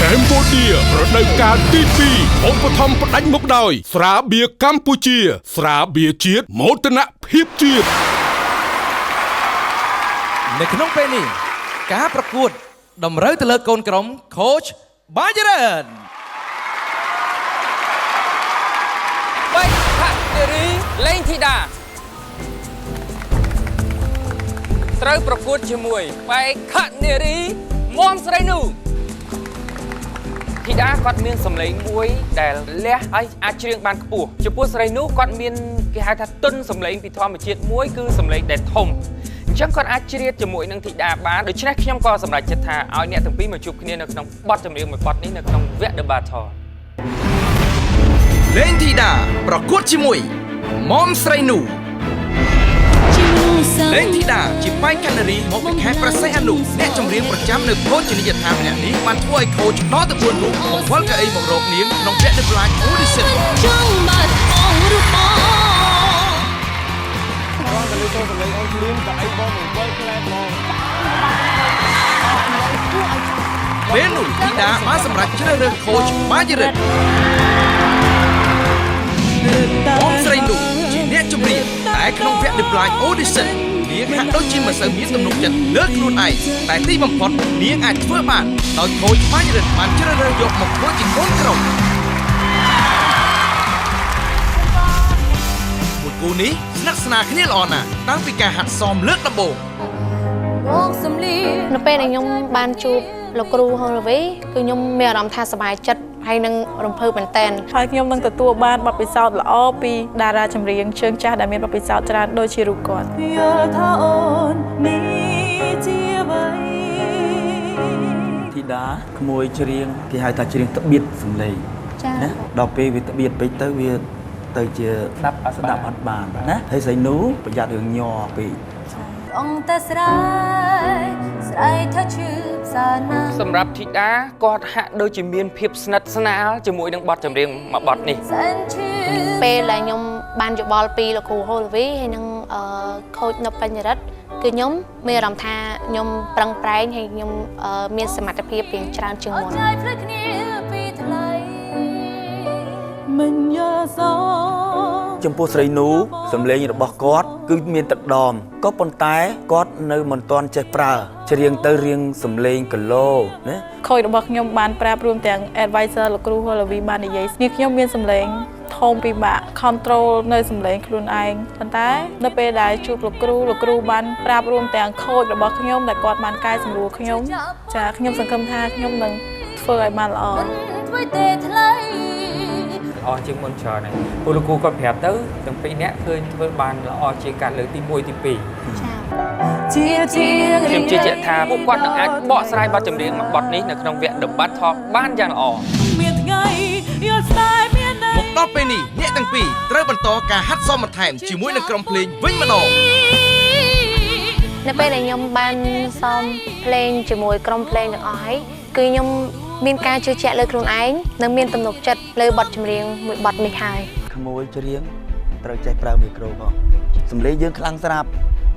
Cambodia រដូវកាលទី2ឧបត្ថម្ភផ្ដាច់មុខដោយស្រាបៀរកម្ពុជាស្រាបៀរជាតិមោទនភាពជាតិនៅក្នុងពេលនេះការប្រកួតតម្រូវទៅលើកូនក្រុម Coach បាយរ៉ានបេខនារីលេងធីតាត្រូវប្រកួតជាមួយបេខនារីមុំស្រីនូធីតាគាត់មានសម្លេងមួយដែលលះហើយអាចច្រៀងបានខ្ពស់ចំពោះស្រីនូគាត់មានគេហៅថាទុនសម្លេងពីធម្មជាតិមួយគឺសម្លេងដែលធំអញ្ចឹងគាត់អាចច្រៀងជាមួយនឹងធីតាបានដូច្នេះខ្ញុំក៏សម្រេចចិត្តថាឲ្យអ្នកទាំងពីរមកជួបគ្នានៅក្នុងបទចម្រៀងមួយបទនេះនៅក្នុងវគ្គ The Battle លេងធីតាប្រកួតជាមួយមុំស្រីនូលេងធីតាជាបេក្ខនារីមកពីខេត្តព្រះសីហនុអ្នកចម្រៀងប្រចាំនៅភោជនីយដ្ឋានម្នាក់នេះបានធ្វើឲ្យខូចដល់ទៅ4រូបបង្វិលកៅអីមករកនាងក្នុងវគ្គ The Blind Audition ចង់បាត់អងរូបបងក៏លើចូលសម្លេងអូនលៀងកៅអីបងបង្វិលខ្លែបងពេលនោះធីតាបានសម្រេចជ្រើសរើសខូចបាយរិទ្ធមុំស្រីនោះជាអ្នកចម្រៀងតែក្នុងវគ្គ The Blind Audition នាងហាក់ដូចជាមិនសូវមានទំនុកចិត្តលើខ្លួនឯងតែទីបំផុតនាងអាចធ្វើបានដោយខូចបាយរិទ្ធបានជ្រើសរើសយកមកធ្វើជាកូនក្រុមមួយគូនេះស្និទ្ធស្នាលគ្នាល្អណាស់តាំងពីការហាត់សមលើកដំបូងនៅពេលដែលខ្ញុំបានជួបលោកគ្រូហូឡវីគឺខ្ញុំមានអារម្មណ៍ថាសប្បាយចិត្តហើយនឹងរំភើបមែនទែនហើយខ្ញុំនឹងទទួលបានបទពិសោធន៍ល្អពីតារាចម្រៀងជើងចាស់ដែលមានបទពិសោធន៍ច្រើនដូចជារូបគាត់យល់ថាអូននេះជាអ្វីធីតាក្មួយច្រៀងគេហៅថាច្រៀងត្បៀតសំឡេងណាដល់ពេលវាត្បៀតពេកទៅវាទៅជាស្ដាប់អត់បានណាហើយស្រីនូប្រយ័ត្នរឿងញ័រពេកអង្គតែស្រ័យថាជឿផ្សារណាសម្រាប់ធីតាគាត់ហាក់ដូចជាមានភាពស្និទ្ធស្នាលជាមួយនឹងបទចម្រៀងមួយបទនេះពេលដែលខ្ញុំបានយោបល់ពីលោកគ្រូហូឡវីហើយនឹងខូចនៅបញ្ញរិទ្ធគឺខ្ញុំមានអារម្មណ៍ថាខ្ញុំប្រឹងប្រែងហើយខ្ញុំមានសមត្ថភាពរៀងច្រើនជាងមុនមិនយ៉ាសចំពោះស្រីនូសម្លេងរបស់គាត់គឺមានទឹកដមក៏ប៉ុន្តែគាត់នៅមិនទាន់ចេះប្រើច្រៀងទៅរៀងសម្លេងគីឡូណាខូចរបស់ខ្ញុំបានប្រាប់រួមទាំង advisor លោកគ្រូហូឡវីបាននិយាយនេះខ្ញុំមានសម្លេងធំពិបាក control នៅសម្លេងខ្លួនឯងប៉ុន្តែនៅពេលដែលជួបលោកគ្រូបានប្រាប់រួមទាំងខូចរបស់ខ្ញុំដែលគាត់បានកែសម្រួលខ្ញុំចាខ្ញុំសង្ឃឹមថាខ្ញុំនឹងធ្វើឲ្យបានល្អអស់ជាងមុនច្រើនហើយពលលោកគ្រូគាត់ប្រាប់ទៅទាំងពីរនាក់ឃើញធ្វើបានល្អជាងការលើកទី1ទី2ខ្ញុំជឿជាក់ថាពួកគាត់នឹងអាចបកស្រាយបទចម្រៀងមួយបទនេះនៅក្នុងវគ្គ The Battle បានយ៉ាងល្អមកដល់ពេលនេះអ្នកទាំងពីរត្រូវបន្តការហាត់សមបន្ថែមជាមួយនឹងក្រុមភ្លេងវិញម្ដងនៅពេលដែលខ្ញុំបានសមភ្លេងជាមួយក្រុមភ្លេងទាំងអស់ហើយគឺខ្ញុំមានការជឿជាក់លើខ្លួនឯងនិងមានទំនុកចិត្តលើបទចម្រៀងមួយបទនេះហើយក្មួយច្រៀងត្រូវចេះប្រើមីក្រូផងសំឡេងយើងខ្លាំងស្រាប់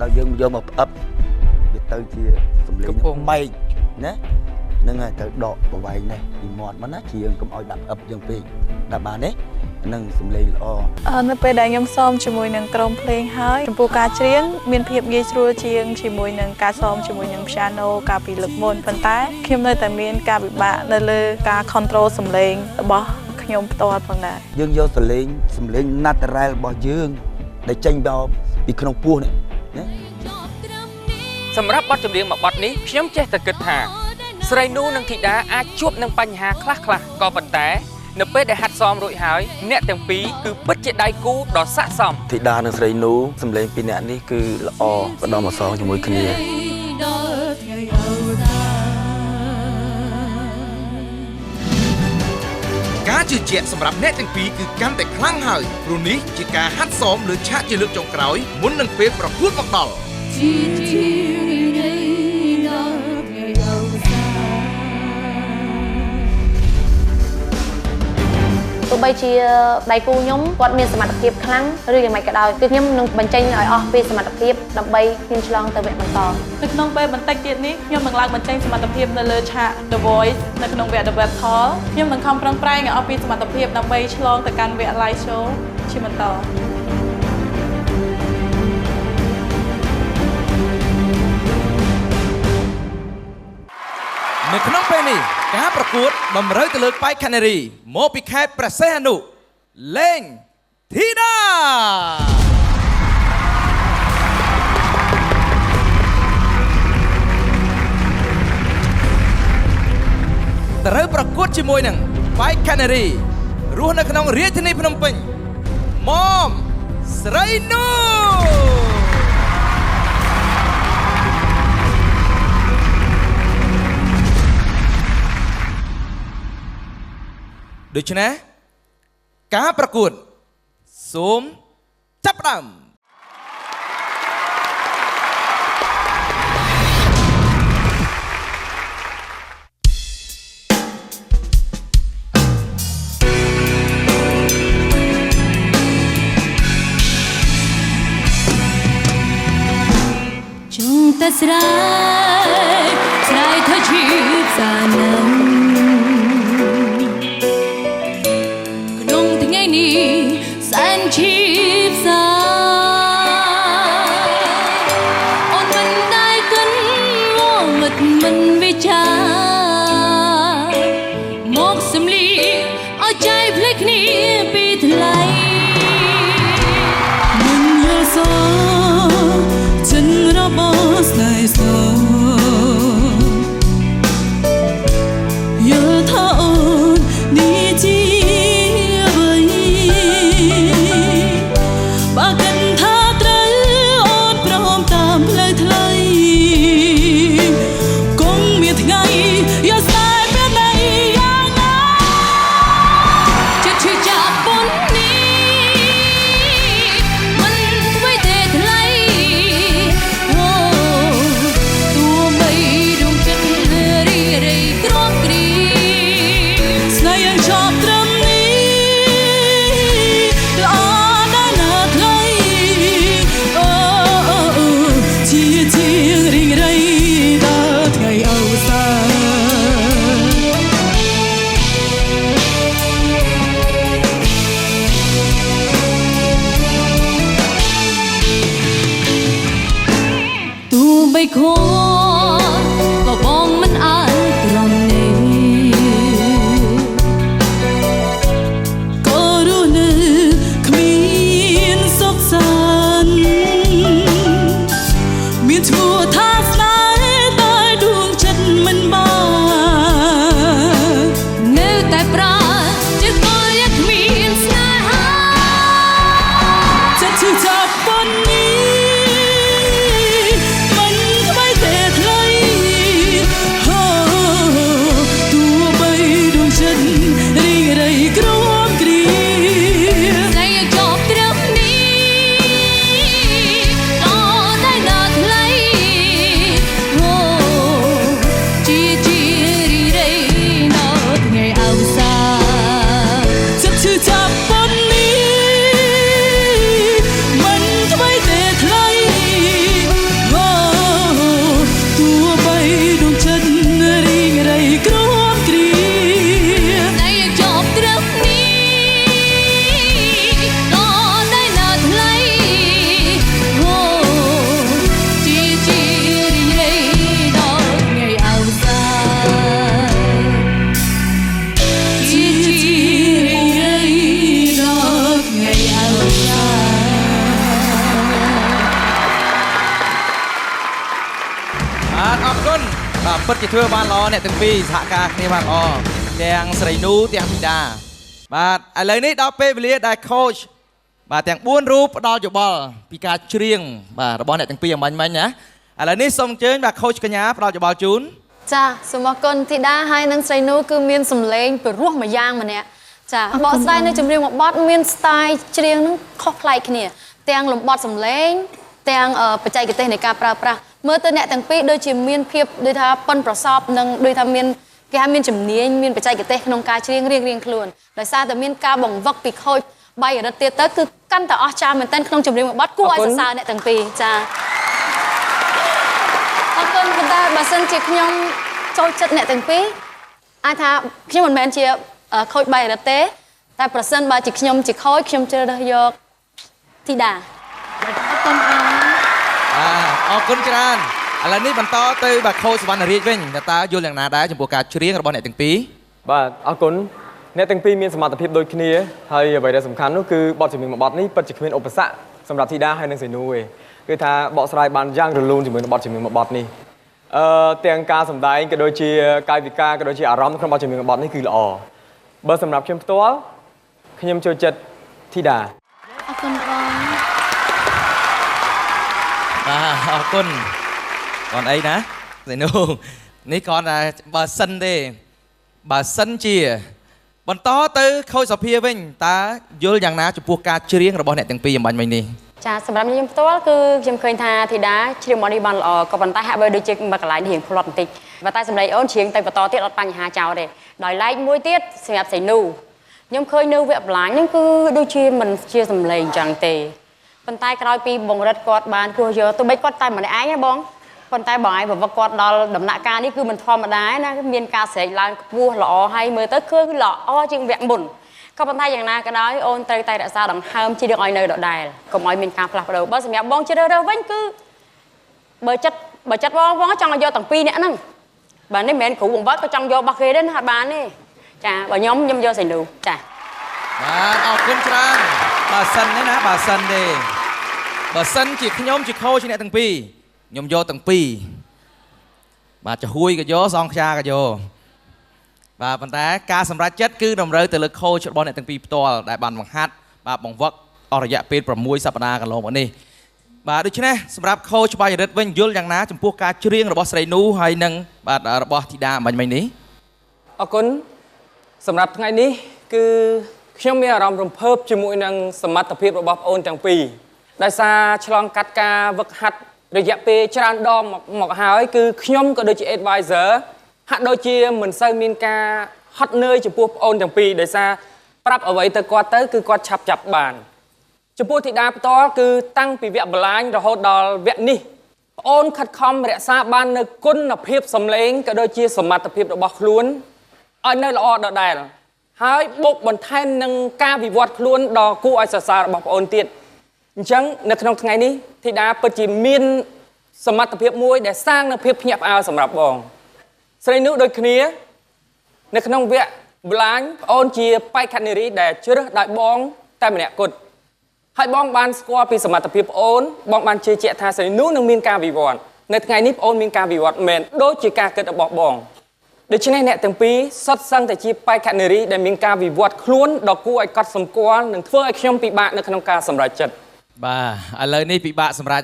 ដល់យើងយកមកផ្អឹបវាទៅជាសំឡេងបែកណាហ្នឹងហើយត្រូវដកប្រវែងនេះពីមាត់មកណាច្រៀងកុំឲ្យដាក់ផ្អឹបយើងពេកដាក់បានទេនឹងសំឡេងល្អនៅពេលដែលខ្ញុំសមជាមួយនឹងក្រុមភ្លេងហើយចំពោះការច្រៀងមានភាពងាយស្រួលជាងជាមួយនឹងការសមជាមួយនឹង piano កាលពីលើកមុនប៉ុន្តែខ្ញុំនៅតែមានការពិបាកនៅលើការ control សំឡេងរបស់ខ្ញុំផ្ទាល់ផងដែរយើងយកសំឡេង natural របស់យើងដែលចេញមកពីក្នុងពោះនេះណាសម្រាប់បទចម្រៀងមួយបទនេះខ្ញុំចេះតែគិតថាស្រីនូនិងធីតាអាចជួបនឹងបញ្ហាខ្លះៗក៏ប៉ុន្តែនៅពេលដែលហាត់សមរួចហើយអ្នកទាំងពីរគឺពិតជាដៃគូដ៏ស័ក្តិសមធីតានិងស្រីនូសម្លេងពីរនាក់នេះគឺល្អម្ដងម្សងជាមួយគ្នាការជឿជាក់សម្រាប់អ្នកទាំងពីរគឺកាន់តែខ្លាំងហើយព្រោះនេះជាការហាត់សមលើឆាកជាលើកចុងក្រោយមុននឹងពេលប្រកួតមកដល់ត ទោះបីជាដៃគូខ្ញុំគាត់មានសមត្ថភាពខ្លាំងឬយ៉ាងម៉េចក៏ដោយគឺខ្ញុំនឹងបញ្ចេញឲ្យអស់ពីសមត្ថភាពដើម្បីខ្ញុំឆ្លងទៅវគ្គបន្តនៅក្នុងពេលបន្តិចទៀតនេះខ្ញុំនឹងឡើងបញ្ចេញសមត្ថភាពនៅលើឆាក The Voice នៅក្នុងវគ្គ The Battle ខ្ញុំនឹងខំប្រឹងប្រែងឲ្យអស់ពីសមត្ថភាពដើម្បីឆ្លងទៅកាន់វគ្គ Live Show ជាបន្តនៅក្នុងពេលនេះការប្រកួតបំរើទៅលើក្បាច់ខានារីមកពីខេត្តព្រះសីហនុលេងធីតាត្រូវប្រកួតជាមួយនឹងក្បាច់ខានារីរស់នៅក្នុងរាជធានីភ្នំពេញមុំស្រីនូដូច្នេះការប្រកួតសូមចាប់ផ្ដើមចង់តែស្រែកស្រែកថាជីវិតសាណាំសែនជីបសាអូនមិនได้កិនមកមិត្តមិនវិចាមកសំលីឲ្យใจភ្លេចគ្នាពីថ្លៃមិនយល់សោចិនរបស់ស្នេហ៍សោយល់ថាអូននេះជាខោក៏បងមិនអាចទ្រាំនេះក៏រស់នៅគ្មានសុខសាន្តមានឈ្មោះថាស្នេហ៍តែដួងចិត្តមិនបាននៅតែប្រាជាក៏ยังគ្មានស្នេហាចិត្តឈឺចាប់ប៉ុននេះពិតជាធ្វើបានល្អអ្នកទាំងពីរសហការគ្នាបានល្អទាំងស្រីនូទាំងធីតាបាទឥឡូវនេះដល់ពេលវេលាដែល coach បាទទាំង4រូបផ្ដល់យោបល់ពីការច្រៀងបាទរបស់អ្នកទាំងពីរអំបញ្ញណាឥឡូវនេះសូមអញ្ជើញបាទ coach កញ្ញាផ្ដល់យោបល់ជូនចាសូមអរគុណធីតាហើយនិងស្រីនូគឺមានសម្លេងពិរោះមួយយ៉ាងម្នាក់ចាបកស្រាយនៅចម្រៀងមួយបទមាន style ច្រៀងនឹងខុសប្លែកគ្នាទាំងលំបត់សម្លេងទាំងបច្ចេកទេសនៃការប្រើប្រាស់មើលទៅអ្នកទាំងពីរដូចជាមានភាពដូចថាប៉ិនប្រសប់និងដូចថាមាន គេថាមានជំនាញមានបច្ចេកទេសក្នុងការច្រៀងរៀងៗខ្លួនដោយសារតែមានការបង្វឹកពីខូចបាយរិទ្ធទៀតទៅគឺកាន់តែអស្ចារ្យមែនទែនក្នុងចម្រៀងមួយបទគួរឲ្យសរសើរអ្នកទាំងពីរចាអរគុណប៉ុន្តែបើសិនជាខ្ញុំចូលចិត្តអ្នកទាំងពីរអាចថាខ្ញុំមិនមែនជាខូចបាយរិទ្ធទេតែប្រសិនបើជាខ្ញុំជាខូចខ្ញុំជ្រើសរើសយកធីតាអរគុណអរគុណច្រើនឥឡូវនេះបន្តទៅបាទខូចសវណ្ណរាជវិញតើយល់យ៉ាងណាដែរចំពោះការច្រៀងរបស់អ្នកទាំងពីរបាទអរគុណអ្នកទាំងពីរមានសមត្ថភាពដូចគ្នាហើយអ្វីដែលសំខាន់នោះគឺបទចម្រៀងមួយបទនេះពិតជាគ្មានឧបសគ្គសម្រាប់ធីតាហើយនិងសេនូទេគឺថាបកស្រាយបានយ៉ាងរលូនជាមួយនឹងបទចម្រៀងមួយបទនេះទាំងការសម្ដែងក៏ដូចជាកាយវិការក៏ដូចជាអារម្មណ៍ក្នុងបទចម្រៀងមួយបទនេះគឺល្អបើសម្រាប់ខ្ញុំផ្ទាល់ខ្ញុំចូលចិត្តធីតាអរគុណបងបាទអរគុណcònអីណាសេនូនេះគ្រាន់តែបើសិនទេបើសិនជាបន្តទៅខូចសុភាវិញតើយល់យ៉ាងណាចំពោះការច្រៀងរបស់អ្នកទាំងពីរអំបញ្ញមិញនេះចាសម្រាប់ខ្ញុំផ្ទាល់គឺខ្ញុំឃើញថាធីតាច្រៀងមកនេះបានល្អក៏ប៉ុន្តែហាក់បីដូចជាមួយកន្លែងរៀងផ្លត់បន្តិចប៉ុន្តែសម្លេងអូនច្រៀងទៅបន្តទៀតអត់បញ្ហាចោលទេដោយឡែកមួយទៀតសម្រាប់សេនូខ្ញុំឃើញនៅវគ្គបន្លាញហ្នឹងគឺដូចជាមិនជាសម្លេងអញ្ចឹងទេប៉ុន្តែក្រោយពីបង្រិតគាត់បានគោះយកទៅបីគាត់តែម្នាក់ឯងណាបងប៉ុន្តែបងឯងប្រវត្តិគាត់ដល់ដំណាក់កាលនេះគឺមិនធម្មតាណាមានការស្រែកឡើងខ្ពស់ល្អហើយមើលទៅគឺល្អជាងវគ្គមុនក៏ប៉ុន្តែយ៉ាងណាក៏ដោយអូនត្រូវតែរក្សាដង្ហើមជារឿងឲ្យនៅដដែលកុំឲ្យមានការផ្លាស់ប្ដូរបើសម្រាប់បងជ្រើសរើសវិញគឺបើចិត្តបងចង់ឲ្យយកទាំងពីរអ្នកហ្នឹងបាទនេះមិនមែនគ្រូបង្វឹកក៏ចង់យករបស់គេដែរណាអត់បានទេចាបើខ្ញុំយកសេនូចាបាទអរគុណច្រើនបើសិនទេណាបើសិនទេបើសិនជាខ្ញុំជាខូចអ្នកទាំងពីរខ្ញុំយកទាំងពីរបាទចាហួយក៏យកសងខ្យាក៏យកបាទប៉ុន្តែការសម្រេចចិត្តគឺតម្រូវទៅលើខូចរបស់អ្នកទាំងពីរផ្ទាល់ដែលបានបង្ហាត់បាទបង្វឹកអស់រយៈពេល6សប្តាហ៍កន្លងមកនេះបាទដូច្នេះសម្រាប់ខូចបាយរិទ្ធវិញយល់យ៉ាងណាចំពោះការច្រៀងរបស់ស្រីនូហើយនិងបាទរបស់ធីតាអំបញ្ញមិញនេះអរគុណសម្រាប់ថ្ងៃនេះគឺខ្ញុំមានអារម្មណ៍រំភើបជាមួយនឹងសមត្ថភាពរបស់ប្អូនទាំងពីរដោយសារឆ្លងកាត់ការវឹកហាត់រយៈពេលច្រើនដងមកហើយគឺខ្ញុំក៏ដូចជា advisor ហាក់ដូចជាមិនសូវមានការហត់នឿយចំពោះប្អូនទាំងពីរដោយសារប្រាប់អ្វីទៅគាត់ទៅគឺគាត់ឆាប់ចាប់បានចំពោះធីតាផ្ទាល់គឺតាំងពីវគ្គបន្លាញរហូតដល់វគ្គនេះប្អូនខិតខំរក្សាបាននូវគុណភាពសម្លេងក៏ដូចជាសមត្ថភាពរបស់ខ្លួនឲ្យនៅល្អដដែលហើយបូកបន្ថែមនឹងការវិវត្តខ្លួនដ៏គួរឲ្យសរសើររបស់ប្អូនទៀតអញ្ចឹងនៅក្នុងថ្ងៃនេះធីតាពិតជាមានសមត្ថភាពមួយដែលសាងនូវភាពភ្ញាក់ផ្អើលសម្រាប់បងស្រីនោះដូចគ្នានៅក្នុងវគ្គបន្លាញប្អូនជាបេក្ខនារីដែលជ្រើសដោយបងតែម្នាក់គត់ហើយបងបានស្គាល់ពីសមត្ថភាពប្អូនបងបានជឿជាក់ថាស្រីនោះនឹងមានការវិវត្តនៅថ្ងៃនេះប្អូនមានការវិវត្តមែនដូចជាការគិតរបស់បងដូច្នេះអ្នកទាំងពីរសុទ្ធសឹងតែជាបេក្ខនារីដែលមានការវិវត្តខ្លួនដ៏គួរឲ្យកត់សម្គាល់និងធ្វើឲ្យខ្ញុំពិបាកនៅក្នុងការសម្រេចចិត្តបាទឥឡូវនេះពិបាកសម្រេច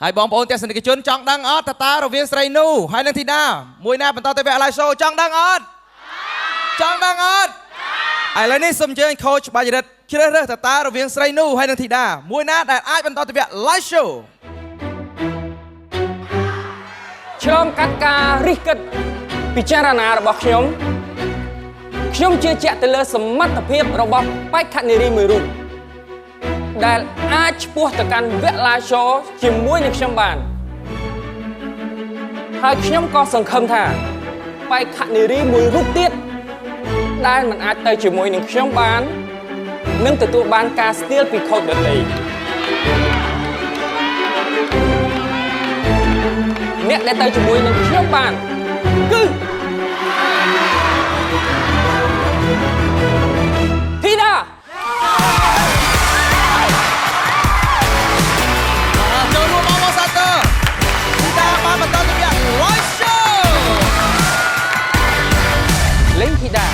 ហើយបងប្អូនទស្សនិកជនចង់ដឹងអត់តើរវាងស្រីនូហើយនិងធីតាមួយណាបន្តទៅវគ្គ live show ចង់ដឹងអត់ចង់ដឹងអត់ឥឡូវនេះសូមអញ្ជើញខូចបាយរិទ្ធជ្រើសរើសតើរវាងស្រីនូហើយនិងធីតាមួយណាដែលអាចបន្តទៅវគ្គ live show ឆ្លងកាត់ការរិះគិតពិចារណារបស់ខ្ញុំជឿជាក់ទៅលើសមត្ថភាពរបស់បេក្ខនារីមួយរូបដែលអាចឈ្មោះទៅកាន់វគ្គ live show ជាមួយនឹងខ្ញុំបានហើយខ្ញុំក៏សង្ឃឹមថាបេក្ខនារីមួយរូបទៀតដែលមិនអាចទៅជាមួយនឹងខ្ញុំបាននឹងទទួលបានការស្ទាលពីខូចដទៃអ្នកដែលទៅជាមួយនឹងខ្ញុំបានគឺធីតាចូលរួមអបអរសាទរធីតាបានបន្តទៅវគ្គ live show លេងធីតា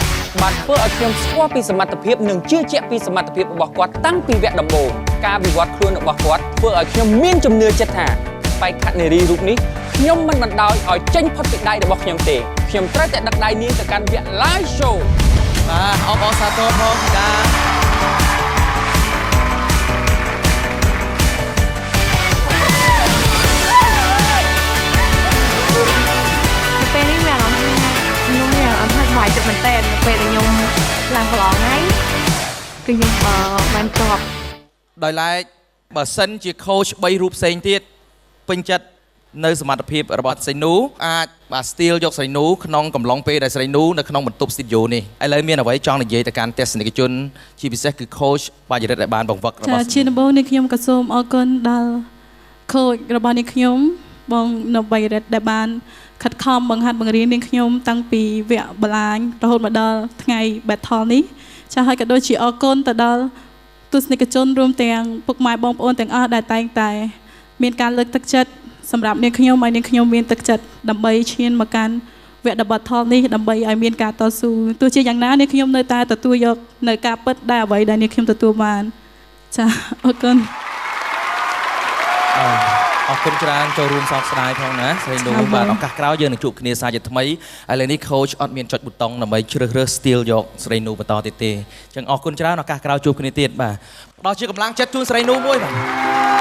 បានធ្វើឲ្យខ្ញុំស្គាល់ពីសមត្ថភាពនិងជឿជាក់ពីសមត្ថភាពរបស់គាត់តាំងពីវគ្គដំបូងការវិវត្តខ្លួនរបស់គាត់ធ្វើឲ្យខ្ញុំមានជំនឿចិត្តថាបេក្ខនារីរូបនេះខ្ញុំមិនបណ្ដោយឲ្យចេញផុតពីដៃរបស់ខ្ញុំទេខ្ញុំត្រូវតែដឹកដៃនាងទៅកាន់វគ្គ live show បាទអបអរសាទរផងធីតាពេលនេះមានអារម្មណ៍ថាខ្ញុំ មែនតើពេលដែលខ្ញុំឡើងប្រឡងហើយគឺខ្ញុំបានជាប់ ដោយឡែកបើសិនជា coach 3 រូបផ្សេងទៀតពេញចិត្តនៅសមត្ថភាពរបស់ស្រីនូអាចបាទ steal យកស្រីនូក្នុងកំឡុងពេលដែលស្រីនូនៅក្នុងបន្ទប់ studio នេះឥឡូវមានអ្វីចង់និយាយទៅកាន់ទស្សនិកជនជាពិសេសគឺ coach បាទរិទ្ធដែលបានបង្វឹករបស់ ចាជាដំបូងនេះខ្ញុំក៏សូមអរគុណដល់ coach របស់នេះខ្ញុំបងនៅបៃរិទ្ធដែលបានខិតខំបង្ហាត់បង្រៀននាងខ្ញុំតាំងពីវគ្គបលាញរហូតមកដល់ថ្ងៃ battle នេះចាហើយក៏ដូចជាអរគុណទៅដល់ទស្សនិកជនរួមទាំងពុកម៉ែបងប្អូនទាំងអស់ដែលតែងតែមានការលើកទឹកចិត្តសម្រាប់នាងខ្ញុំឲ្យនាងខ្ញុំមានទឹកចិត្តដើម្បីឈានមកកាន់វគ្គ battle នេះដើម្បីឲ្យមានការតស៊ូទោះជាយ៉ាងណានាងខ្ញុំនៅតែទទួលយកនៅការពិតដែលអ្វីដែលនាងខ្ញុំទទួលបានចាអរគុណ អរគុណច្រើនចូលរួមសោកស្ដាយផងណាស្រីនូបាទឱកាសក្រោយយើងនឹងជួបគ្នាសាជាថ្មីឥឡូវនេះ coach អត់មានចុចប៊ូតុងដើម្បីជ្រើសរើស steal យកស្រីនូបន្តទៀតទេអញ្ចឹងអរគុណច្រើនឱកាសក្រោយជួបគ្នាទៀតបាទផ្ដល់ជាកម្លាំងចិត្តជូនស្រីនូមួយបាទ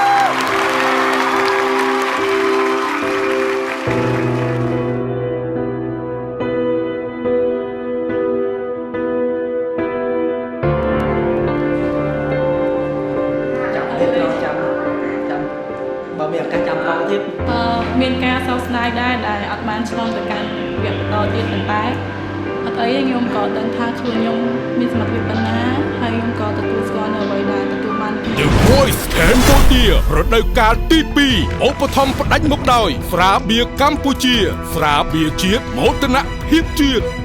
មានការសោកស្ដាយដែរដែលអត់បានឆ្លងទៅកាន់វគ្គបន្តទៀតប៉ុន្តែអត់អីខ្ញុំក៏ដឹងថាខ្លួនខ្ញុំមានសមត្ថភាពប៉ុណ្ណាហើយខ្ញុំក៏ទទួលស្គាល់នៅអ្វីដែលទទួលបាន The Voice Cambodia រដូវកាលទី2ឧបត្ថម្ភផ្ដាច់មុខដោយស្រាបៀរកម្ពុជាស្រាបៀរជាតិមោទនភាពជាតិ